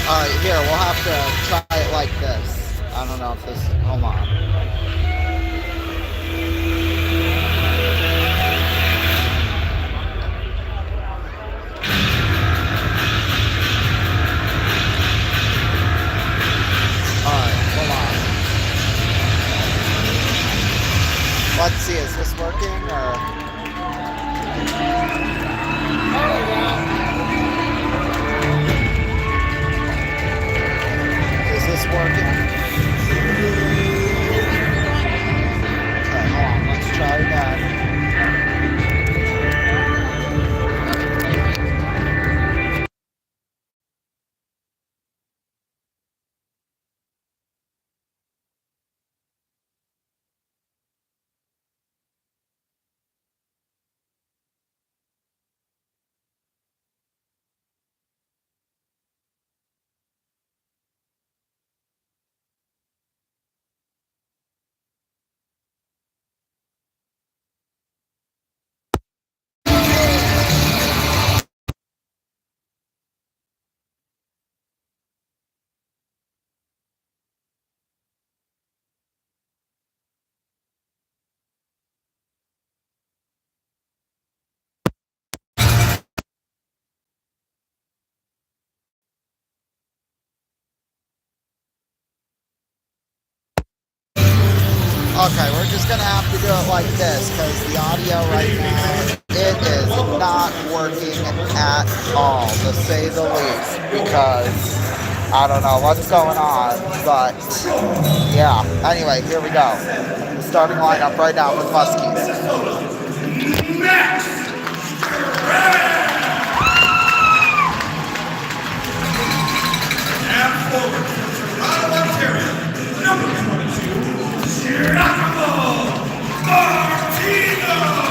Alright, here, we'll have to try it like this. I don't know if this... Hold on. Let's see, is this working or? Is this working? Okay, hold on, let's try that. Okay, we're just gonna have to do it like this because the audio right now, it is not working at all, to say the least, because I don't know what's going on, but yeah. Anyway, here we go. The starting lineup right now for the Muskies. And forward, Toronto, Ontario, number 22, Giacomo Martino!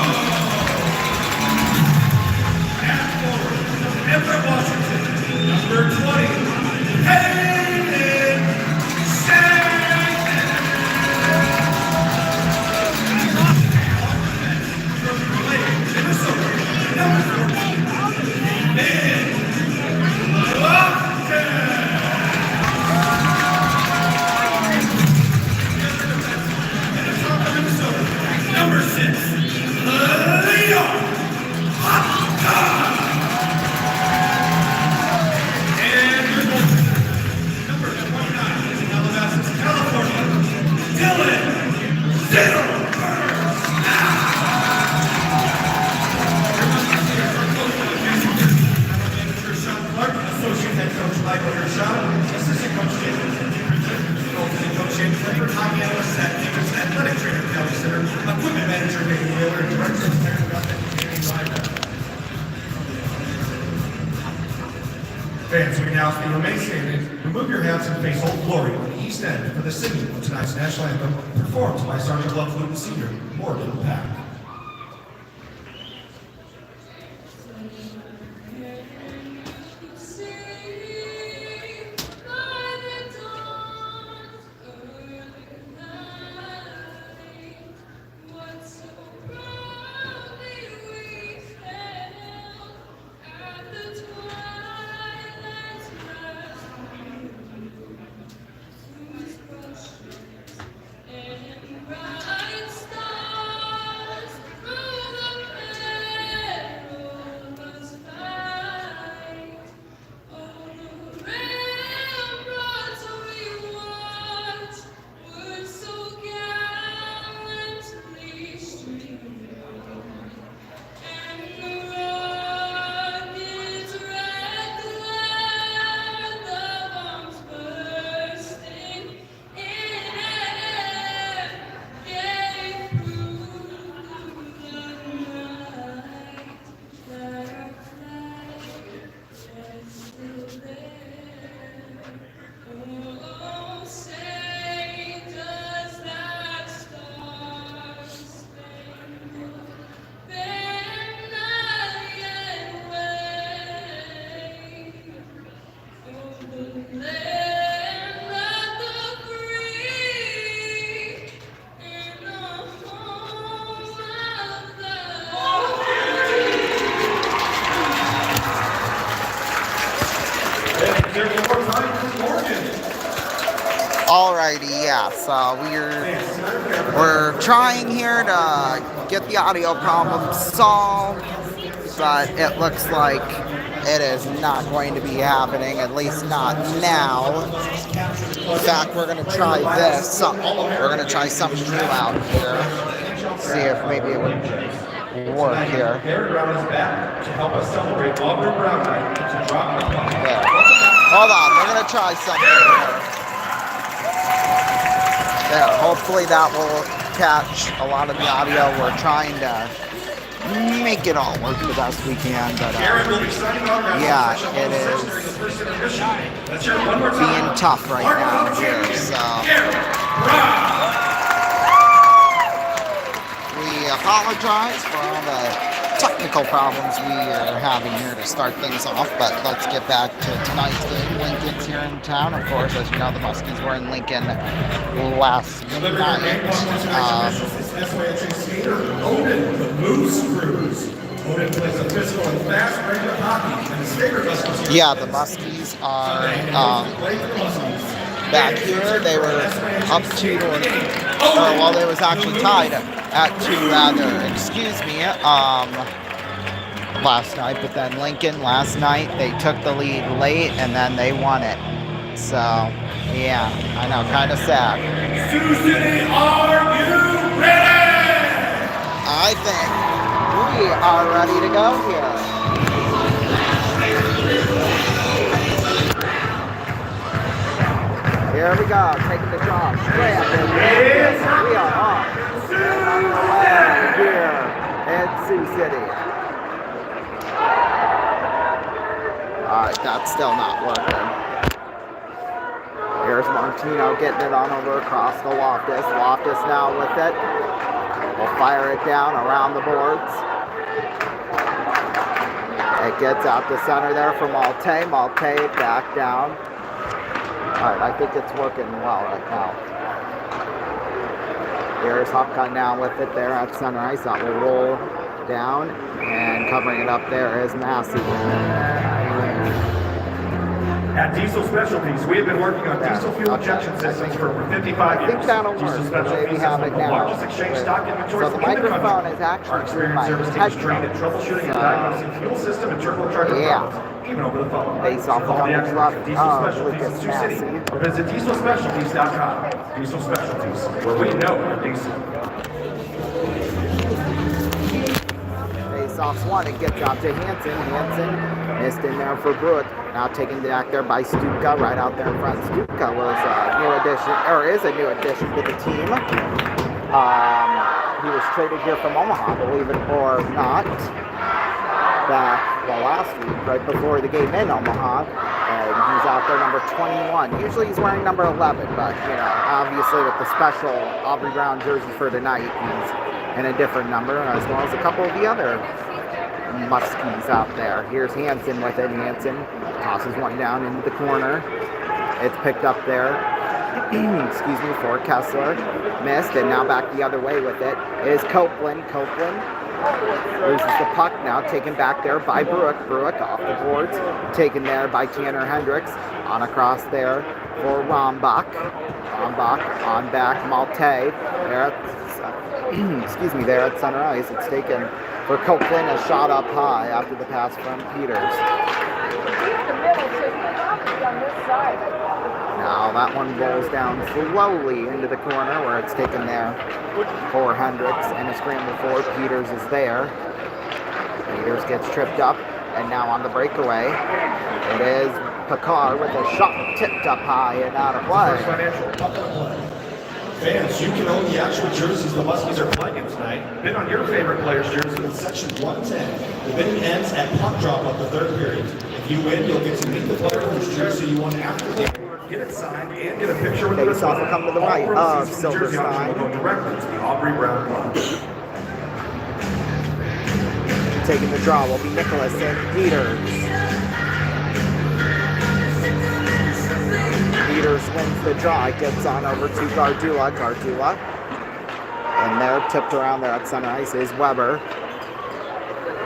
analyst at Campus Athletic Trainer Kelly Center, equipment manager Dave Wheeler, and director of technical engineering Ryan. Fans, we now see remain standing. Remove your hats and face Old Glory on the east end for the singing of tonight's national anthem, performed by Sergeant Love Flute Senior, Morgan Pack. Alrighty, yeah, so we're trying here to get the audio problem solved, but it looks like it is not going to be happening, at least not now. In fact, we're going to try this. We're going to try something new out here. See if maybe it would work here. There. Hold on, we're going to try something here. There, hopefully that will catch a lot of the audio. We're trying to make it all work the best we can, but yeah, it is being tough right now here, so we apologize for all the technical problems we are having here to start things off, but let's get back to tonight's game. Lincoln's here in town. Of course, as you know, the Muskies were in Lincoln last night. Yeah, the Muskies are back here. They were up 2 well, they was actually tied at 2 rather, excuse me, last night, but then Lincoln last night, they took the lead late and then they won it. So, yeah, I know, kind of sad. Sioux City, are you ready? I think we are ready to go here. Here we go, taking the drop. We are off and underway here in Sioux City. Alright, that's still not working. Here's Martino getting it on over across the Loftus. Loftus now with it. We'll fire it down around the boards. It gets out the center there for Malte. Malte back down. Alright, I think it's working well right now. Here's Hopcon now with it there at center ice. That will roll down, and covering it up there is Massey. At Diesel Specialties, we have been working on diesel fuel injection systems for over 55 years. I think that'll work. Diesel Specialties has one of the largest exchange stock inventories so the microphone is actually through my headphone. Trained in troubleshooting and diagnosing fuel system and turbocharger problems, even over the phone. Based off Call the the experts at Diesel Specialties in Sioux City, or visit dieselspecialties.com. Diesel Specialties, where we know you're diesel. faceoffs won. It gets out to Hansen. Hansen missed in there for Bruick. Now taken back there by Stuka, right out there in front. Stuka was a new addition, or is a new addition to the team. He was traded here from Omaha, believe it or not, back, well, last week, right before the game in Omaha. And he's out there number 21. Usually he's wearing number 11, but, you know, obviously with the special Aubrey Brown jersey for tonight, he's in a different number, as well as a couple of the other muskies out there. Here's Hansen with it. Hansen tosses one down into the corner. It's picked up there, excuse me, for Kessler. Missed, and now back the other way with it is Copeland. Copeland loses the puck, now taken back there by Bruick. Bruick off the boards, taken there by Tanner Hendricks. On across there for Rombach. Rombach on back, Malte. There at, excuse me, there at center ice. It's taken for Copeland, a shot up high after the pass from Peters. Now that one rolls down slowly into the corner where it's taken there for Hendricks, and a scramble for Peters is there. Peters gets tripped up, and now on the breakaway, it is Picard with a shot tipped up high and out of play. Fans, you can own the actual jerseys the Muskies are playing in tonight. Bid on your favorite player's jersey in section 110. The bidding ends at puck drop of the third period. If you win, you'll get to meet the player whose jersey you won after the game. Get it signed and get a picture with the Face-off will come to the right of Silverstein. Go directly to the Aubrey Brown Club. Taking the draw will be Nicholas and Peters. Peters wins the draw, gets on over to Gardula. Gardula. And there, tipped around there at center ice is Weber.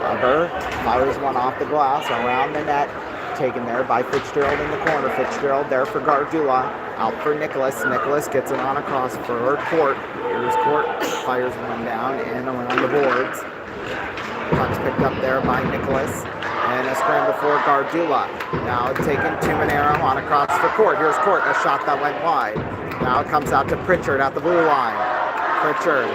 Weber fires one off the glass around the net. Taken there by Fitzgerald in the corner. Fitzgerald there for Gardula. Out for Nicholas. Nicholas gets it on across for Court. Here's Court. Fires one down and around the boards. Puck's picked up there by Nicholas. And a scramble for Gardula. Now taken to Monero on across for Court. Here's Court, a shot that went wide. Now it comes out to Pritchard at the blue line. Pritchard.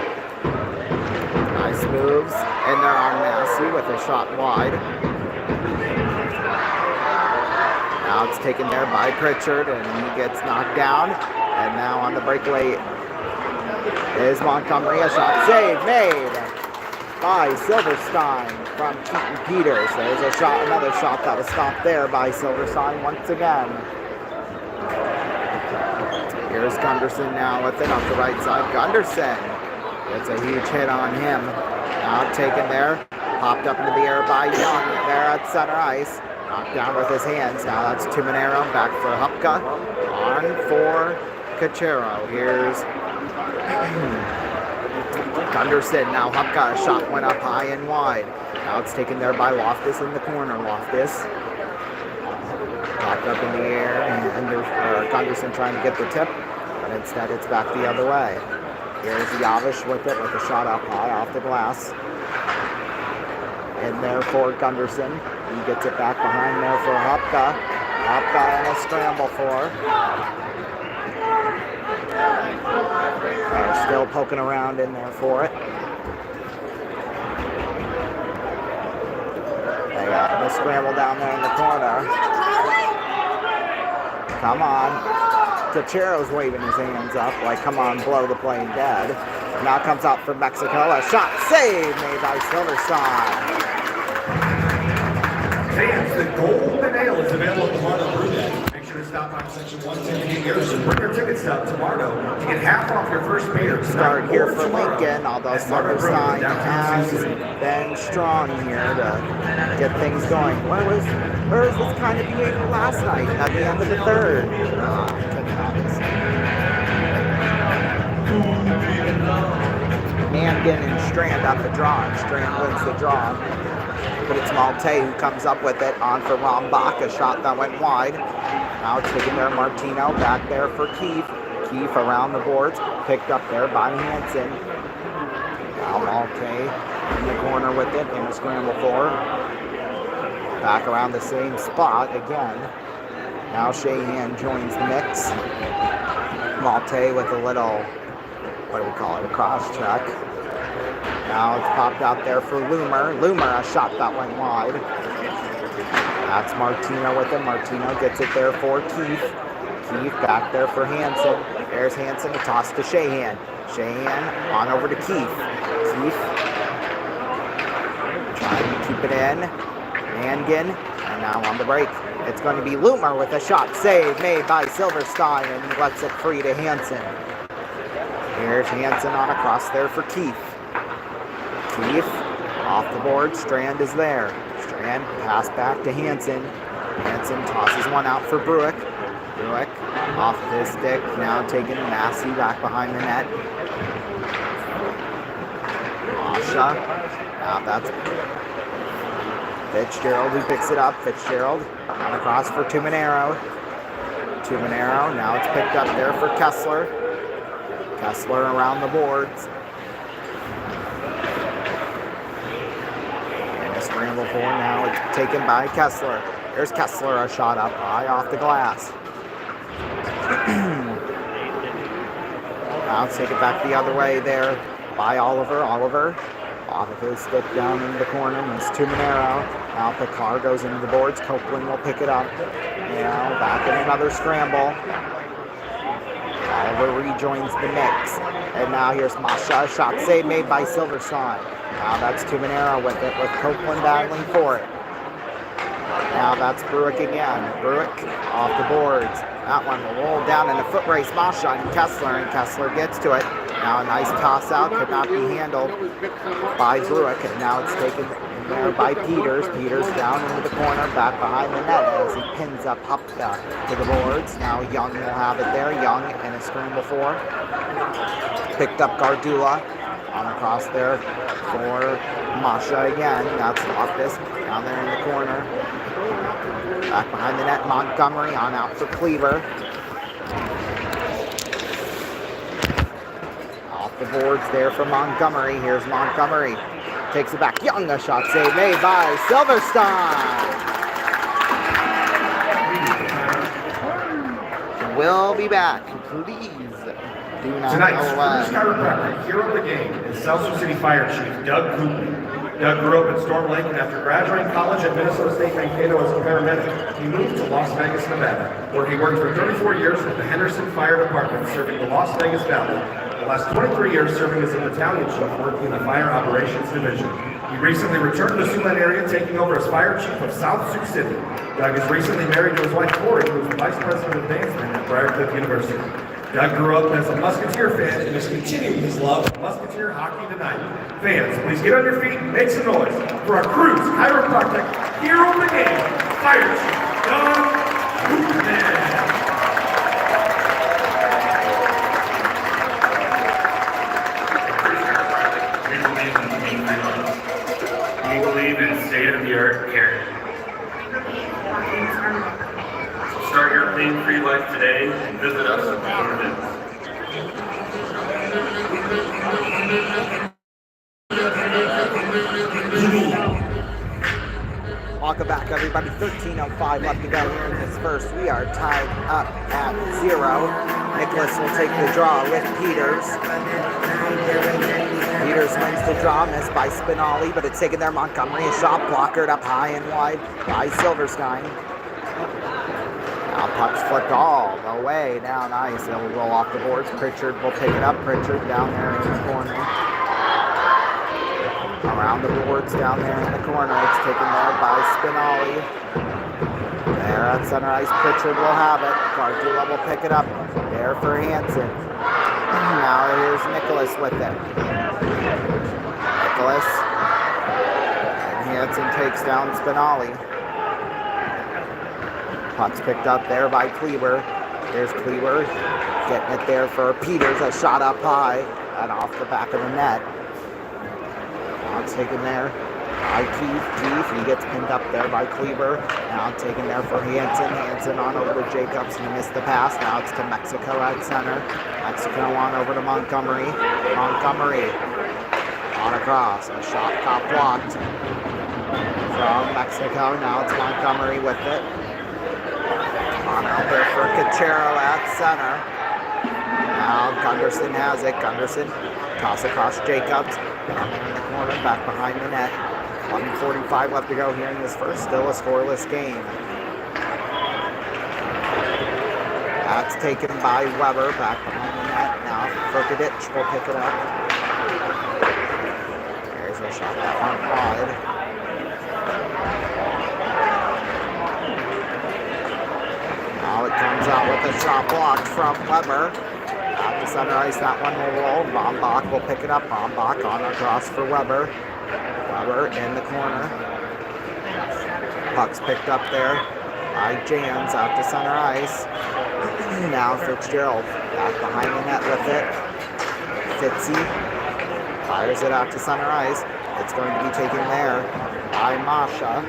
Nice moves. And there on Massey with a shot wide. Now it's taken there by Pritchard, and he gets knocked down. And now on the breakaway is Montgomery. A shot save made by Silverstein from Keaton Peters. There's a shot, another shot that was stopped there by Silverstein once again. Here's Gunderson now with it on the right side. Gunderson gets a huge hit on him. Now taken there, popped up into the air by Young there at center ice. Knocked down with his hands. Now that's to Monero. Back for Hupka. On for Cachero. Here's Gunderson. Now Hupka. A shot went up high and wide. Now it's taken there by Loftus in the corner. Loftus popped up in the air. And Gunderson trying to get the tip. But instead it's back the other way. Here's Yavish with it with a shot up high off the glass. In there for Gunderson. He gets it back behind there for Hopka. Hopka and a scramble for. They're still poking around in there for it. They got the scramble down there in the corner. Come on. Cachero's waving his hands up like, come on, blow the plane dead. Now comes out for Mexico. A shot save made by Silverstein. Fans, the Golden Ale is available at the Marno Brew Day. Make sure to stop by section 110 to get yours and bring your tickets up to Marno to get half off your first beer. Start here for Lincoln, although Silverstein has been strong here to get things going. Where was this kind of behavior last night at the end of the third? Mangan and Strand at the draw, and Strand wins the draw. But it's Malte who comes up with it on for Rombach, a shot that went wide. Now it's taken there Martino, back there for Keefe. Keefe around the boards, picked up there by Hansen. Now Malte in the corner with it, in a scramble for. Back around the same spot again. Now Shahan joins the mix. Malte with a little, what do we call it, a cross check. Now it's popped out there for Loomer. Loomer, a shot that went wide. That's Martino with it. Martino gets it there for Keith. Keith back there for Hansen. There's Hansen, a toss to Shahan. Shahan on over to Keith. Keith trying to keep it in. Mangan, and now on the break, it's going to be Loomer with a shot. Save made by Silverstein, and he lets it free to Hansen. Here's Hansen on across there for Keith. Keith off the board. Strand is there. Strand pass back to Hansen. Hansen tosses one out for Bruick. Bruick off his stick. Now taking Massey back behind the net. Masha. Now that's Fitzgerald who picks it up. Fitzgerald on across for Tuminero. Tuminero. Now it's picked up there for Kessler. Kessler around the boards. Scramble for now. It's taken by Kessler. There's Kessler, a shot up high off the glass. Now let's take it back the other way there by Oliver. Oliver off of his stick down into the corner. Miss Tuminero. Now Picard goes into the boards. Copeland will pick it up. Now back in another scramble. Oliver rejoins the mix. And now here's Masha. Shot save made by Silverstein. Now that's Tuminero with it, with Copeland battling for it. Now that's Bruick again. Bruick off the boards. That one will roll down in a foot race. Masha and Kessler gets to it. Now a nice toss out, could not be handled by Bruick, and now it's taken in there by Peters. Peters down into the corner, back behind the net as he pins up to the boards. Now Young will have it there. Young in a scramble for. Picked up Gardula. On across there for Masha again. That's Loftus down there in the corner. Back behind the net, Montgomery on out for Cleaver. Off the boards there for Montgomery. Here's Montgomery. Takes it back. Young, a shot save made by Silverstein. We'll be back. Please. Tonight's first chiropractor hero of the game is South City Fire Chief Doug Cooper. Doug grew up in Storm Lake, and after graduating college at Minnesota State Mankato as a paramedic, he moved to Las Vegas, Nevada, where he worked for 34 years with the Henderson Fire Department, serving the Las Vegas Valley. The last 23 years serving as a battalion chief, working in the Fire Operations Division. He recently returned to the Siouxland area, taking over as Fire Chief of South Sioux City. Doug is recently married to his wife, Corey, who is the Vice President of Advancement at Briarcliff University. Doug grew up as a Musketeer fan and is continuing his love of Musketeer hockey tonight. Fans, please get on your feet and make some noise for our Cruise Chiropractic hero of the game, Fire Chief Doug Cooper. We believe in state-of-the-art care. So start your pain-free life today and visit us at the Fountain. Welcome back, everybody. 13:05 left to go here in this first. We are tied up at 0. Nicholas will take the draw with Peters. Peters wins the draw, missed by Spinelli, but it's taken there. Montgomery, a shot blockered up high and wide by Silverstein. Now puck's flipped all the way down ice. It'll roll off the boards. Pritchard will pick it up. Pritchard down there in the corner. Around the boards down there in the corner. It's taken there by Spinelli. There at center ice, Pritchard will have it. Gardula will pick it up. There for Hansen. Now here's Nicholas with it. Nicholas. And Hansen takes down Spinelli. Puck's picked up there by Cleaver. There's Cleaver getting it there for Peters. A shot up high and off the back of the net. Now it's taken there by Keith. He gets pinned up there by Cleaver. Now taken there for Hansen. Hansen on over to Jacobs. He missed the pass. Now it's to Mexico at center. Mexico on over to Montgomery. Montgomery on across. A shot got blocked from Mexico. Now it's Montgomery with it. On out there for Cachero at center. Now Gunderson has it. Gunderson toss across Jacobs. Down there in the corner, back behind the net. 1:45 left to go here in this first. Still a scoreless game. That's taken by Weber, back behind the net. Now Furkadich will pick it up. There's a shot that one wide. Now it comes out with a shot blocked from Weber. Out to center ice, that one will roll. Bombach will pick it up. Bombach on across for Weber. Weber in the corner. Puck's picked up there by Jans out to center ice. Now Fitzgerald back behind the net with it. Fitzy fires it out to center ice. It's going to be taken there by Masha.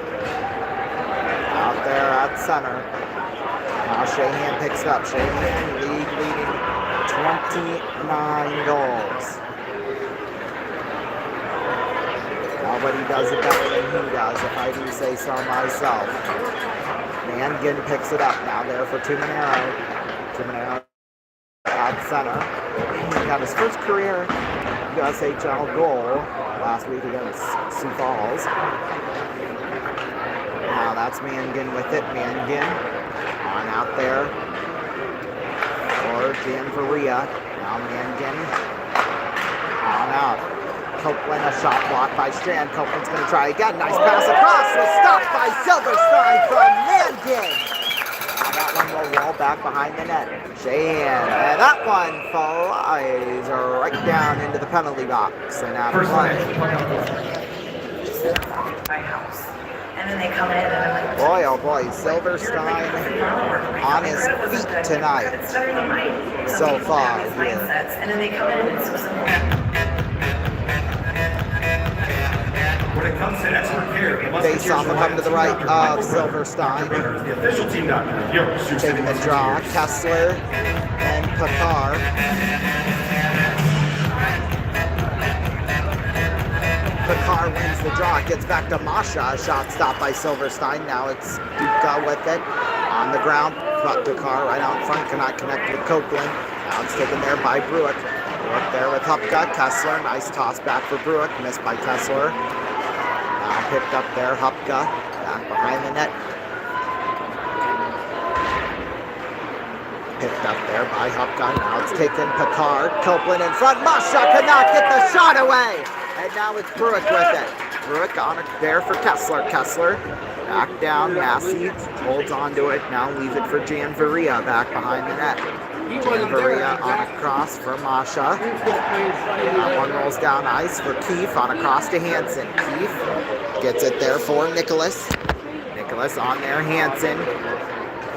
Out there at center. Now Shahan picks it up. Shahan leading 29 goals. Nobody does it better than he does, if I do say so myself. Mangan picks it up now there for Tuminero. Tuminero at center. He got his first career USHL goal last week against Sioux Falls. Now that's Mangan with it. Mangan on out there for Janvaria. Now Mangan on out. Copeland, a shot blocked by Strand. Copeland's going to try again. Nice pass across. Was stopped by Silverstein from Mangan. Now that one will roll back behind the net. Shahan. And that one flies right down into the penalty box. And out of play. My house. And then they come in and I'm like, boy, oh boy, Silverstein on his feet tonight. So far. And then they come in and so simple. When it comes to expert care, Face off will come to the right of Silverstein. The official team doctor. Taking the draw, Kessler and Picard. Picard wins the draw, gets back to Masha. A shot stopped by Silverstein. Now it's Duka with it on the ground. But Picard right out in front cannot connect with Copeland. Now it's taken there by Bruick. Bruick there with Hupka. Kessler, nice toss back for Bruick, missed by Kessler. Now picked up there, Hupka, back behind the net. Picked up there by Hupka. Now it's taken Picard. Copeland in front. Masha cannot get the shot away. And now it's Bruick with it. Bruick on it there for Kessler. Kessler back down. Massey holds on to it. Now leaves it for Janvaria back behind the net. Janvaria on a cross for Masha. That one rolls down ice for Keefe on a cross to Hansen. Keefe gets it there for Nicholas. Nicholas on there. Hansen.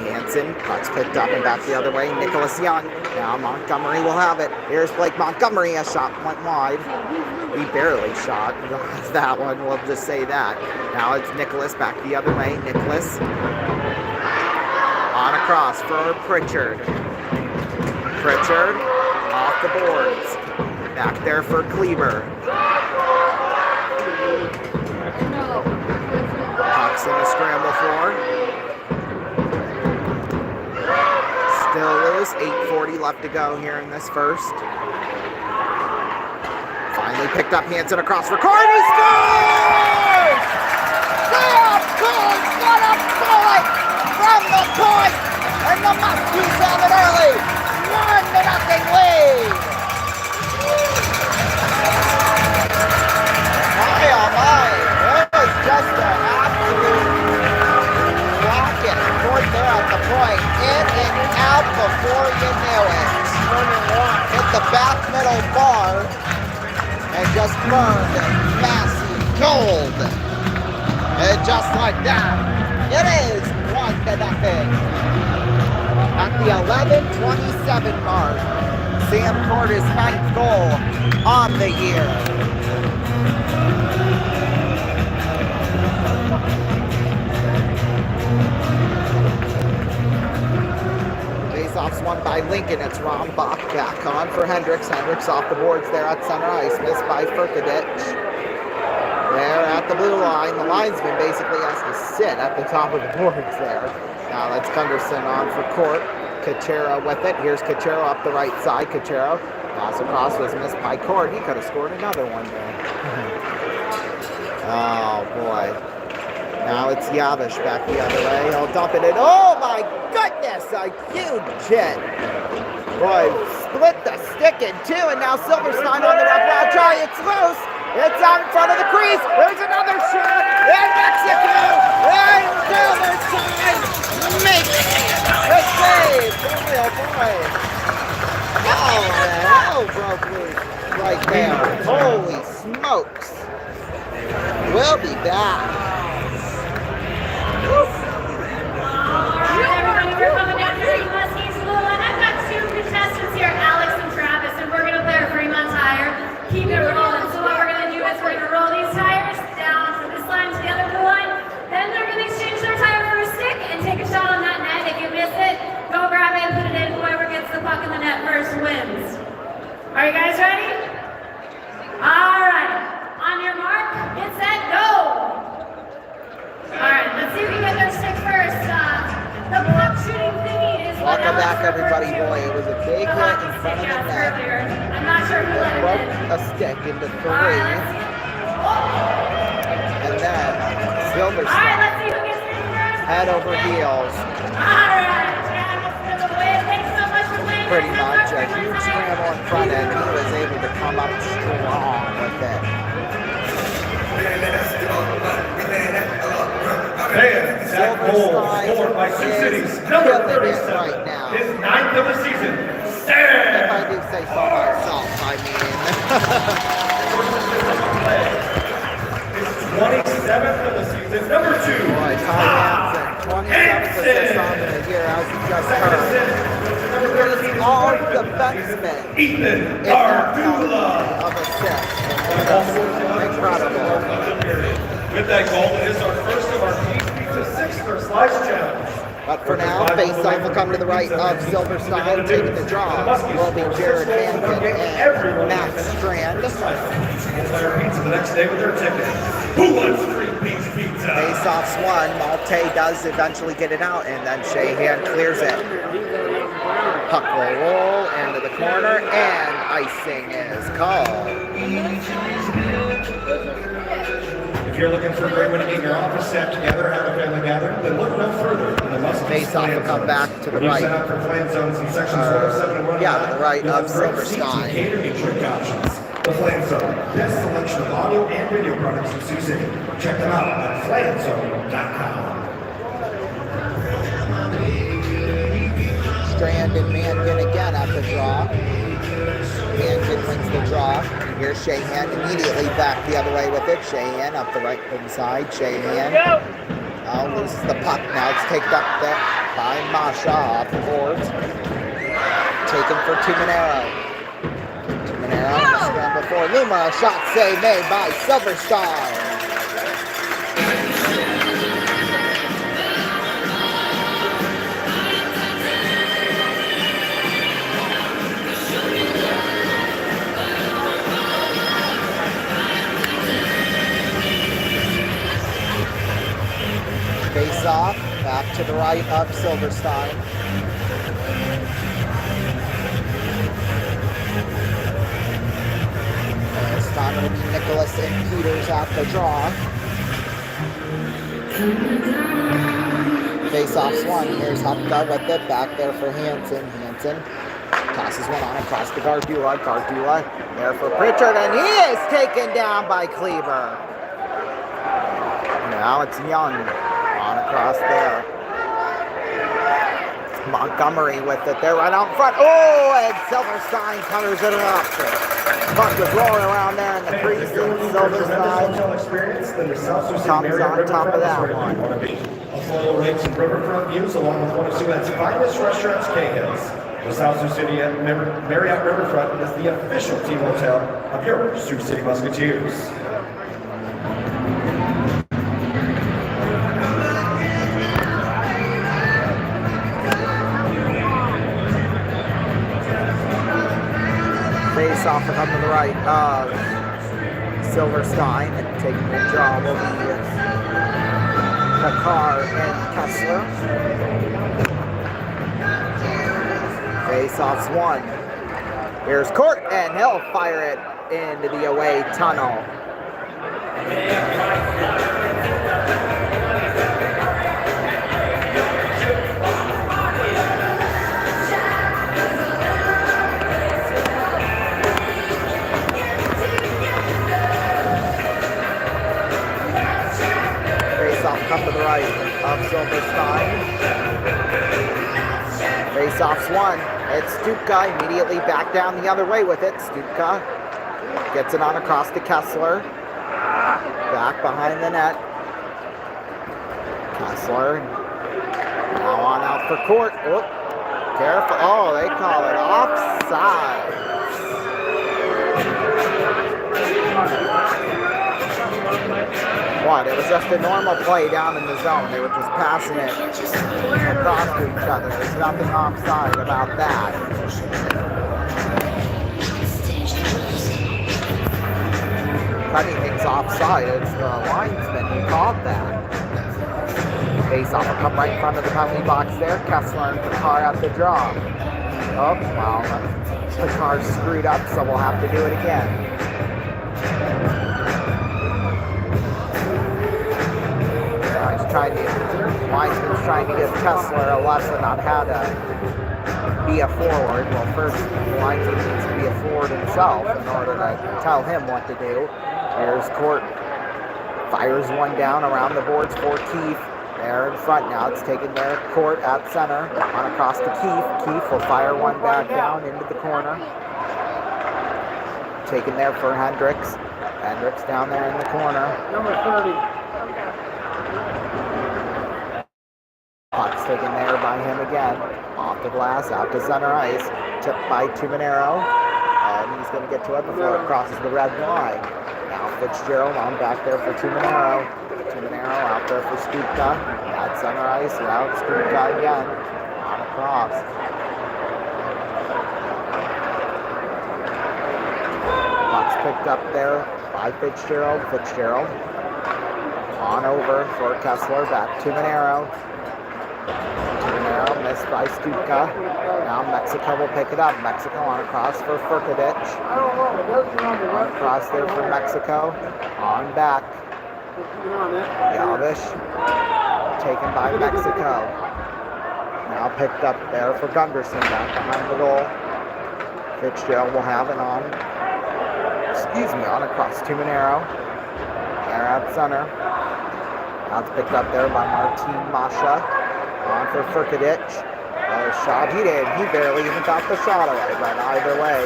Hansen, puck's picked up and back the other way. Nicholas Young. Now Montgomery will have it. Here's Blake Montgomery. A shot went wide. He barely shot that one. We'll just say that. Now it's Nicholas back the other way. Nicholas on a cross for Pritchard. Pritchard off the boards. Back there for Kleber. Puck's in a scramble for. Still loose, 8:40 left to go here in this first. Finally picked up Hansen across for Carney, scores! Sam Coons, what a bullet from the point! And the Muskies have it early, 1-0 lead! My oh my, it was just an absolute rocket right there at the point. In and out before you knew it. Hit the back middle bar and just burned Massey cold. And just like that, it is 1-0. At the 11:27 mark, Sam scored his 9th goal on the year. Faceoffs won by Lincoln. It's Rombach back on for Hendricks. Hendricks off the boards there at center ice. Missed by Furkadich. There at the blue line. The linesman basically has to sit at the top of the boards there. Now that's Gunderson on for Court. Cachero with it. Here's Cachero up the right side. Cachero pass across was missed by Cord. He could have scored another one there. Oh boy. Now it's Yavish back the other way. He'll dump it in. Oh my goodness, a huge hit. Boy, split the stick in two, and now Silverstein on the wraparound try. It's loose. It's out in front of the crease. There's another shot. And Mexico. And Silverstein makes the save. Boy, oh boy. Oh, the hell broke loose right there. Holy smokes. We'll be back. Everybody, we're coming down to the Muskies School, and I've got two contestants here, Alex and Travis, and we're going to play our Fremont tire. Keep it rolling. So what we're going to do is we're going to roll these tires down from this line to the other blue line. Then they're going to exchange their tire for a stick and take a shot on that net. If you miss it, go grab it and put it in. Whoever gets the puck in the net first wins. Are you guys ready? All right. On your mark, get set, go! Alright, let's see if we can get their stick first. The puck shooting thingy is what Welcome back, Alex everybody. referred to. Boy, it was a big The hit hockey in front of stick, the yes, net. earlier. I'm not sure who let it Broke in. a stick into Alright, three, let's see. Oh. and then Alright, Silverstein let's see who gets in first. head over heels, Alright, Travis for the win. Thanks so much for playing. pretty Thanks so much. for A playing. huge scramble in front end. He was able to come up strong with it. And that goal scored by Sioux City's number killing it 37, right now. his 9th of the season. If I do say so myself, I mean. His 27th of the season, number 2. Boy, Ty Hansen, 27th assist on the year, as you just heard. Leads all defensemen Ethan in that Ardula. of assists. Incredible. With that goal, it is our first of our Pizza 6 or Slice Challenge. But for now, face-off will come to the right of Silverstein, taking the draw will be Jared Hankin and Max Strand. Entire pizza the next day with their ticket. Who wants free pizza? Face-off's won. Malte does eventually get it out, and then Shahan clears it. Puck will roll into the corner, and icing is called. If you're looking for a great way to get your office set together, have a family gathering, then look no further than the Muskies Face-off will come back to the When you right. sign up for Flame Zones in sections 107 and 109, yeah, to the right you'll of have great seats and Silverstein. catering and drink options. The Flame Zone, best selection of audio and video products in Sioux City. Check them out at flamezone.com. Strand and Mangan again at the draw. Mangan wins the draw. Here's Shahan immediately back the other way with it. Shahan up the right hand side. Shahan loses the puck. Now it's taken up there by Masha off the boards. Taken for Tumanero. Tumanero on the scramble for Luma. A shot save made by Silverstein. Face off, back to the right of Silverstein. This time it'll be Nicholas and Peters at the draw. Face off's one. Here's Hupka with it, back there for Hansen. Hansen tosses one on across to Gardula. Gardula there for Pritchard, and he is taken down by Cleaver. Now it's Young on across there. Montgomery with it there right out in front. Oh, and Silverstein covers it up. Puck was rolling around there in the crease, and Silverstein comes on top of that one. Affordable rates and riverfront views along with one of Siouxland's finest restaurants, Cahill's. The South Sioux City Marriott Riverfront is the official team hotel of your Sioux City Musketeers. Face off and up to the right of Silverstein, and taking the draw will be Kakar and Kessler. Face-off's won. Here's Court, and he'll fire it into the away tunnel. Face-off come to the right of Silverstein. Face-off's won. It's Stutka immediately back down the other way with it. Stutka gets it on across to Kessler. Back behind the net. Kessler now on out for Court. Oh, careful. Oh, they call it offside. What? It was just a normal play down in the zone. They were just passing it across to each other. There's nothing offside about that. If anything's offside, it's the linesman who called that. Face-off will come right in front of the penalty box there. Kessler and Picard at the draw. Oh, well, Picard screwed up, so we'll have to do it again. Linesman's trying to give Kessler a lesson on how to be a forward. Well, first, the linesman needs to be a forward himself in order to tell him what to do. Here's Court. Fires one down around the boards for Keefe. There in front now. It's taken there. Court at center. On across to Keefe. Keefe will fire one back down into the corner. Taken there for Hendricks. Hendricks down there in the corner. Number 30. Puck's taken there by him again. Off the glass, out to center ice. Tipped by Tuminero. And he's going to get to it before it crosses the red line. Now Fitzgerald on back there for Tuminero. Tuminero out there for Stutka. At center ice, out Stutka again. On across. Puck's picked up there by Fitzgerald. Fitzgerald on over for Kessler. Back Tuminero. Missed by Stutka. Now Mexico will pick it up. Mexico on across for Furkadich. On across there for Mexico. On back. Galvish. Taken by Mexico. Now picked up there for Gunderson. Back behind the goal. Fitzgerald will have it on. On across Tuminero. There at center. Now it's picked up there by Martin Masha. On for Furkadich. Shot he did. He barely even got the shot away, but either way,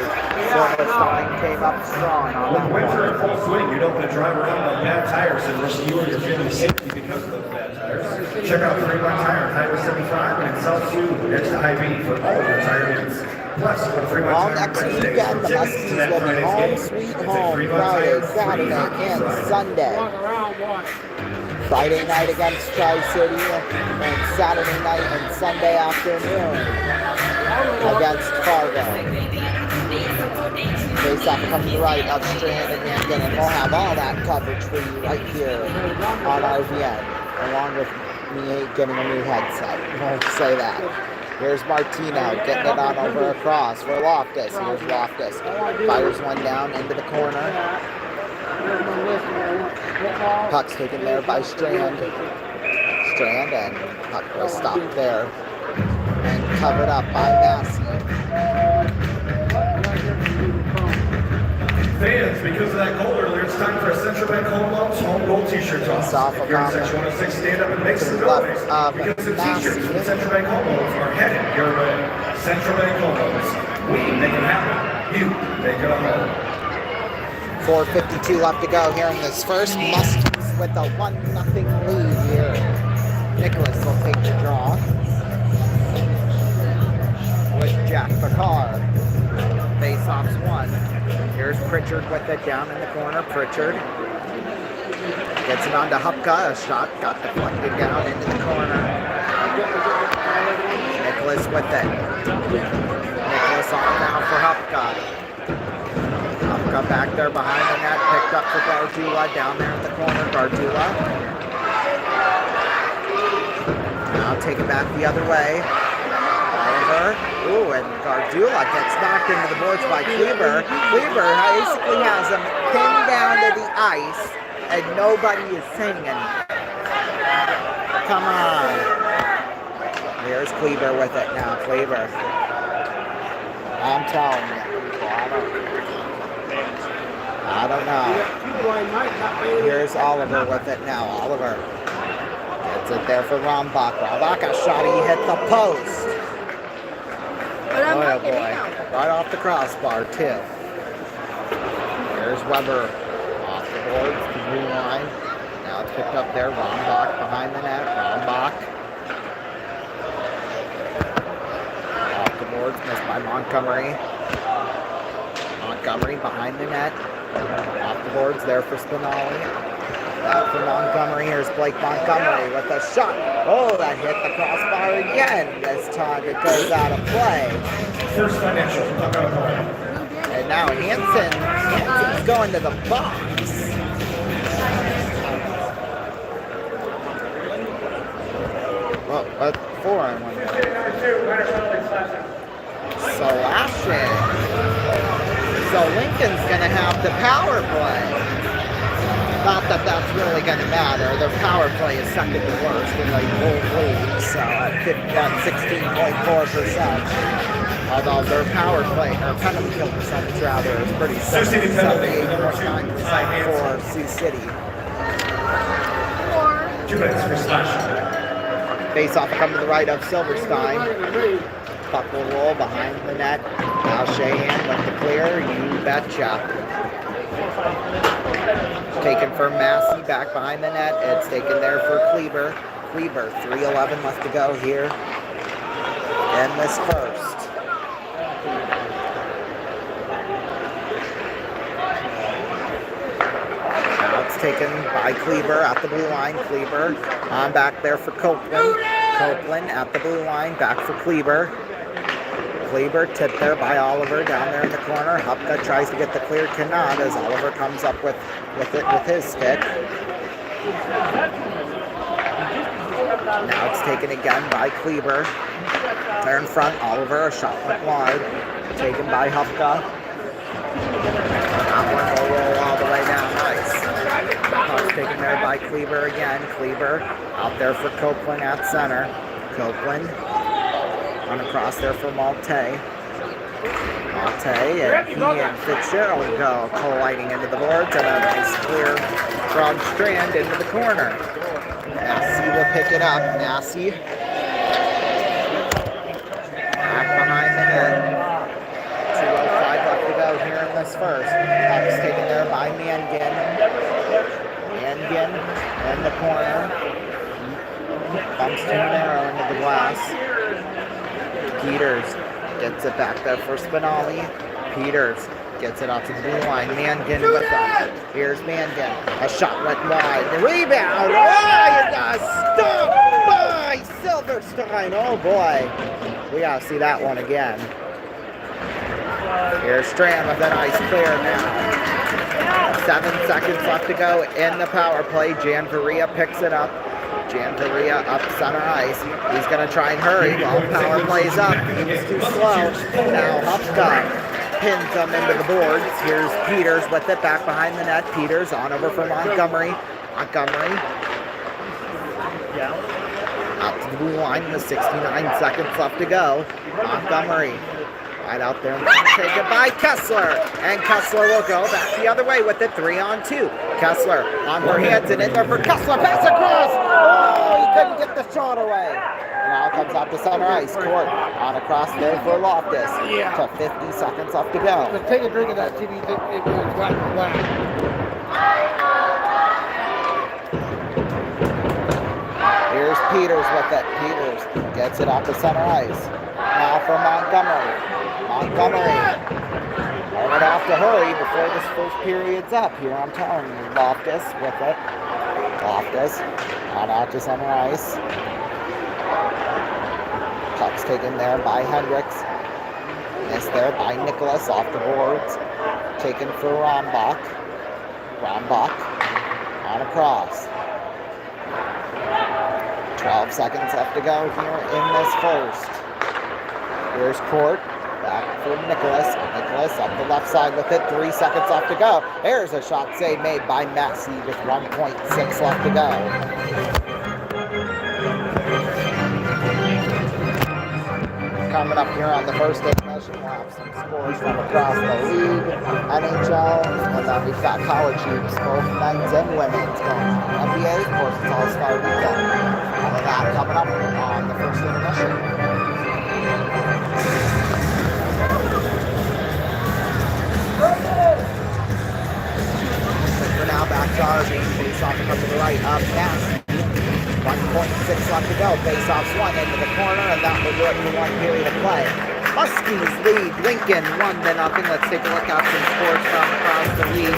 Silverstein came up strong on that With winter one. in full swing, you don't want to drive around on bad tires and risk you or your family's safety because of those bad tires. Check out 3-Line Tire, Highway 75, and in South Sioux, next to High-B for all of your tire needs. Plus, with 3-Line Well, Tire next Wednesdays, weekend, the tickets to Muskies that will be Friday's home, game. sweet It's a home, 3-Line Friday, Tire free Saturday, hockey and Friday. Sunday. Friday night against Tri-City, and Saturday night and Sunday afternoon against Fargo. Face-off comes right up Strand and Hampton, and we'll have all that coverage for you right here on RVN, along with me getting a new headset. We'll say that. Here's Martino getting it on over across for Loftus. Here's Loftus. Fires one down into the corner. Puck's taken there by Strand. Strand, and puck was stopped there and covered up by Massey. Fans, because of that goal earlier, it's time for a Central Bank Home Loans home goal t-shirt toss. If you're in section 106, stand up and make some noise. Because the t-shirts from Central Bank Home Loans are headed your way. Central Bank Home Loans. We make it happen. You make it a home. 4:52 left to go here in this first. Muskies with a 1-0 lead here. Nicholas will take the draw with Jack Picard. Face-off's won. Here's Pritchard with it down in the corner. Pritchard gets it on to Hupka. A shot got deflected down into the corner. Nicholas with it. Nicholas on now for Hupka. Hupka back there behind the net. Picked up for Gardula down there in the corner. Gardula. Now take it back the other way. Kleber. Ooh, and Gardula gets knocked into the boards by Kleber. Kleber basically has him pinned down to the ice, and nobody is saying anything. Come on. There's Kleber with it now. Kleber. I'm telling you. I don't know. Here's Oliver with it now. Oliver gets it there for Rombach. Rombach, a shot. He hit the post. Oh boy. Right off the crossbar, too. There's Weber off the boards, the blue line. Now it's picked up there. Rombach behind the net. Rombach. Off the boards, missed by Montgomery. Montgomery behind the net. Off the boards there for Spinelli. Out for Montgomery. Here's Blake Montgomery with a shot. Oh, that hit the crossbar again. This time it goes out of play. First financial. And now Hansen's going to the box. Well, what? 4 on 1. Slashing. So Lincoln's going to have the power play. Not that that's really going to matter. Their power play is second to worst in the whole league, so at 16.4%. Although their power play, or penalty kill percentage rather, is pretty 78.9% for Sioux City. 2 minutes for slash. Face off come to the right of Silverstein. Puck will roll behind the net. Now Shahan with the clear. You betcha. Taken for Massey back behind the net. It's taken there for Kleber. Kleber, 3:11 left to go here in this first. Now it's taken by Kleber at the blue line. Kleber on back there for Copeland. Copeland at the blue line, back for Kleber. Kleber tipped there by Oliver down there in the corner. Hupka tries to get the clear, cannot, as Oliver comes up with it with his stick. Now it's taken again by Kleber. There in front, Oliver, a shot went wide. Taken by Hupka. That one will roll all the way down, nice. Puck's taken there by Kleber again. Kleber out there for Copeland at center. Copeland on across there for Malte. Malte and he and Fitzgerald go colliding into the boards and a nice clear broad strand into the corner. Massey will pick it up. Massey back behind the net. 2:05 left to go here in this first. Puck's taken there by Mangan. Mangan in the corner. Bumps too narrow into the glass. Peters gets it back there for Spinelli. Peters gets it out to the blue line. Mangan with them. Here's Mangan. A shot went wide. The rebound. Oh, and a stop by Silverstein. Oh boy. We gotta see that one again. Here's Strand with a nice clear now. 7 seconds left to go in the power play. Jan Varia picks it up. Jan Varia up center ice. He's going to try and hurry while power plays up. He was too slow. Now Hupka pins him into the boards. Here's Peters with it back behind the net. Peters on over for Montgomery. Montgomery out to the blue line with 69 seconds left to go. Montgomery right out there. Take it by Kessler. And Kessler will go back the other way with it. 3-on-2. Kessler on for Hansen. In there for Kessler. Pass across. Oh, he couldn't get the shot away. Now comes out to center ice. Court on across there for Loftus. To 50 seconds left to go. But take a drink of that TV. It was black and black. Here's Peters with it. Peters gets it off to center ice. Now for Montgomery. Montgomery. I'm going to have to hurry before this first period's up here. I'm telling you. Loftus with it. Loftus on out to center ice. Puck's taken there by Hendricks. Missed there by Nicholas off the boards. Taken for Rombach. Rombach on across. 12 seconds left to go here in this first. Here's Court. Back for Nicholas. Nicholas up the left side with it. 3 seconds left to go. There's a shot save made by Messi with 1.6 left to go. Coming up here on the first intermission, we'll have some scores from across the league, NHL, and then we've got college hoops, both men's and women's going on. NBA, of course, it's All-Star Weekend. All of that coming up on the first intermission. For now, back to our game. Face off to the right of Mass. 1.6 left to go. Face-offs one into the corner, and that will do it for one period of play. Huskies lead Lincoln 1-0. Let's take a look at some scores from across the league.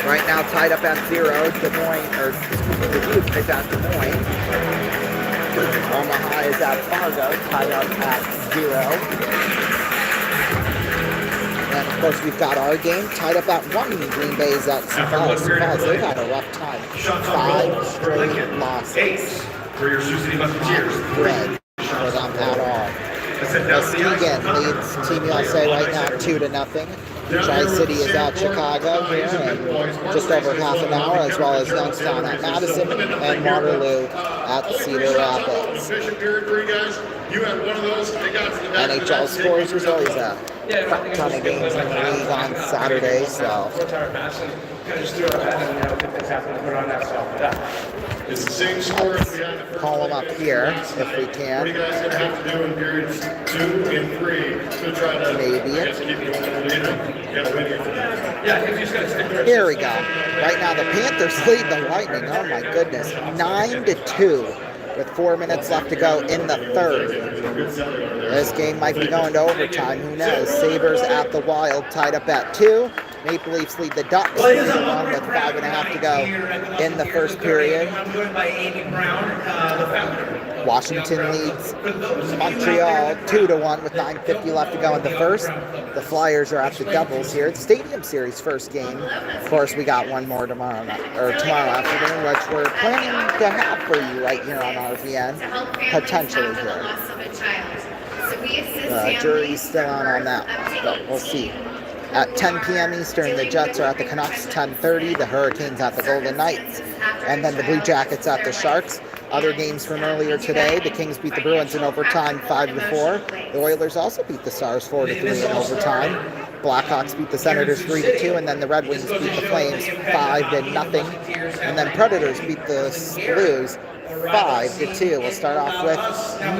Right now, tied up at 0. Dubuque is at Des Moines. Omaha is at Fargo, tied up at 0. And of course, we've got our game tied up at 1. Green Bay is at Surprise. They've had a rough time. 5 straight losses. For your Sioux City Musketeers. Good for them at all. Muskegon leads Team USA right now 2-0. Tri-City is at Chicago here in just over half an hour, as well as Youngstown at Madison and Waterloo at Cedar Rapids. NHL scores, there's always a crap ton of games in the league on Saturday, so. It's the same score as behind the first. Call them up here if we can. What are you guys going to have to do in periods 2 and 3 to try to Maybe. keep going to the lead? Here we go. Right now the Panthers lead the Lightning. Oh my goodness. 9-2 with 4 minutes left to go in the third. This game might be going to overtime. Who knows? Sabres at the Wild tied up at 2. Maple Leafs lead the Ducks 3-1 with 5.5 to go in the first period. Washington leads Montreal 2-1 with 9:50 left to go in the first. The Flyers are at the Devils here. The Stadium Series first game. Of course, we got one more tomorrow afternoon, which we're planning to have for you right here on RVN, potentially here. The jury's still on that one, but we'll see. At 10 p.m. Eastern, the Jets are at the Canucks, 10:30. The Hurricanes at the Golden Knights, and then the Blue Jackets at the Sharks. Other games from earlier today, the Kings beat the Bruins in overtime 5-4. The Oilers also beat the Stars 4-3 in overtime. Blackhawks beat the Senators 3-2, and then the Red Wings beat the Flames 5-0. And then Predators beat the Blues 5-2. We'll start off with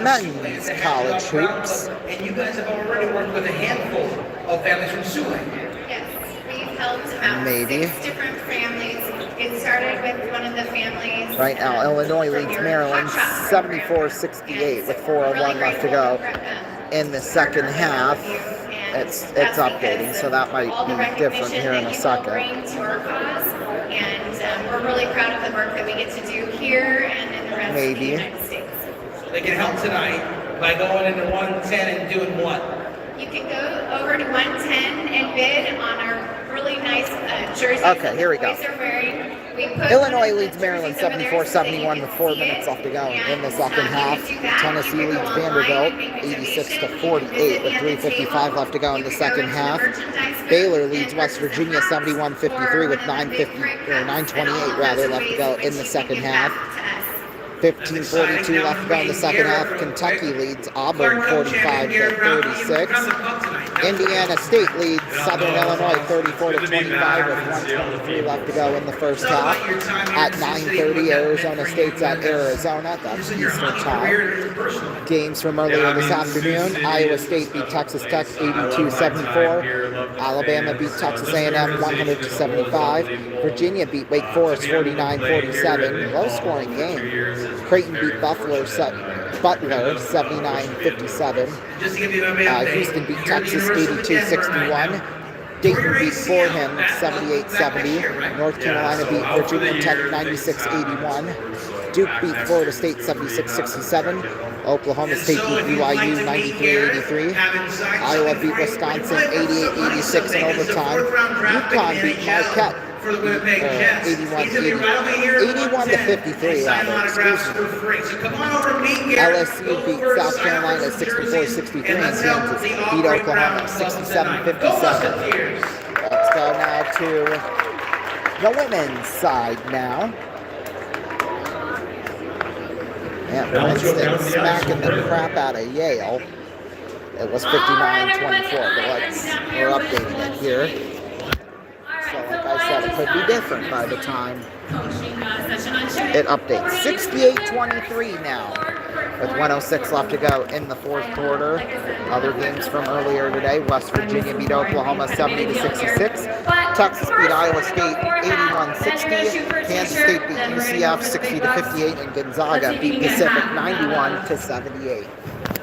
men's college hoops. And you guys have already worked with a handful of families from Siouxland. Yes, we've helped about Maybe. 6 different families. It started with one of the families. Right now, Illinois leads Maryland 74-68 with 4:01 left to go in the second half. It's updating, so that might be different here in a second. And we're really proud of the work that we get to do here and in the rest of the United States. They can help tonight by going into 110 and doing what? You can go over to 110 and bid on our really nice jerseys. Okay, here we go. The boys are wearing. We put Illinois leads Maryland 74-71 with 4 minutes left to go in the second half. Tennessee leads Vanderbilt 86-48 with 3:55 left to go in the second half. Baylor leads West Virginia 71-53 with 9:28 left to go in the second half. 15:42 left to go in the second half. Kentucky leads Auburn 45-36. Indiana State leads Southern Illinois 34-25 with 1:23 left to go in the first half. At 9:30, Arizona State's at Arizona. That's Eastern time. Games from earlier this afternoon. Iowa State beat Texas Tech 82-74. Alabama beat Texas A&M 100-75. Virginia beat Wake Forest 49-47. Low-scoring game. Creighton beat Butler 79-57. Houston beat Texas 82-61. Dayton beat Fordham 78-70. North Carolina beat Virginia Tech 96-81. Duke beat Florida State 76-67. Oklahoma State beat BYU 93-83. Iowa beat Wisconsin 88-86 in overtime. UConn beat Marquette for the Winnipeg Jets. 81 He's going to be right over here at 81 to 110 53, and sign rather. autographs for free. So come on over and meet Garrett. LSU Go beat for a South sign Carolina for some 64-63, jerseys, and let's help Kansas the beat Aubrey Oklahoma Brown Club tonight. Go 67-57. Musketeers. Let's go now to the women's side now. And Princeton smacking the crap out of Yale. It was 59-24, but we're updating it here. So like I said, it could be different by the time it updates. 68-23 now, with 1:06 left to go in the fourth quarter. Other games from earlier today: West Virginia beat Oklahoma 70-66. Texas beat Iowa State 81-60. Kansas State beat UCF 60-58, and Gonzaga beat Pacific 91-78.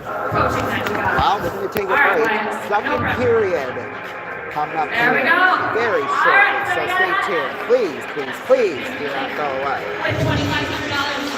Well, we're going to take a break. Second period coming up here very shortly, so stay tuned. Please, please, please do not go away. With $2,500